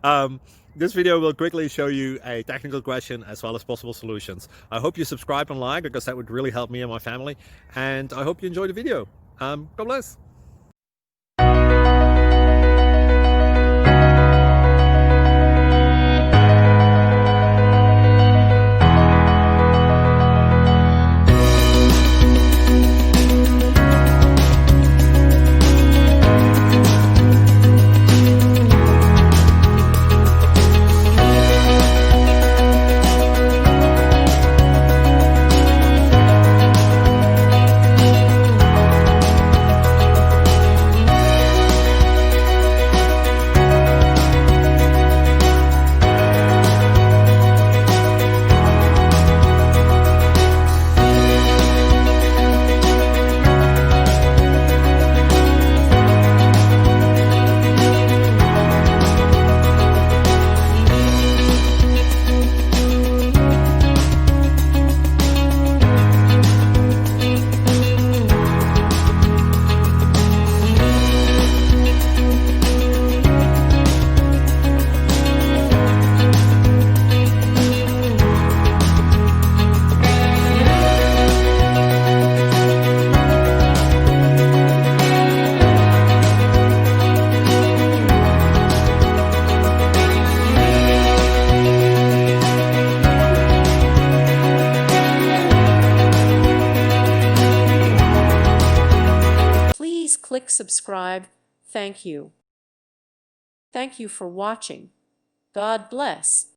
um, this video will quickly show you a technical question as well as possible solutions. I hope you subscribe and like, because that would really help me and my family. And I hope you enjoy the video. God bless. Please click subscribe. Thank you. Thank you for watching. God bless.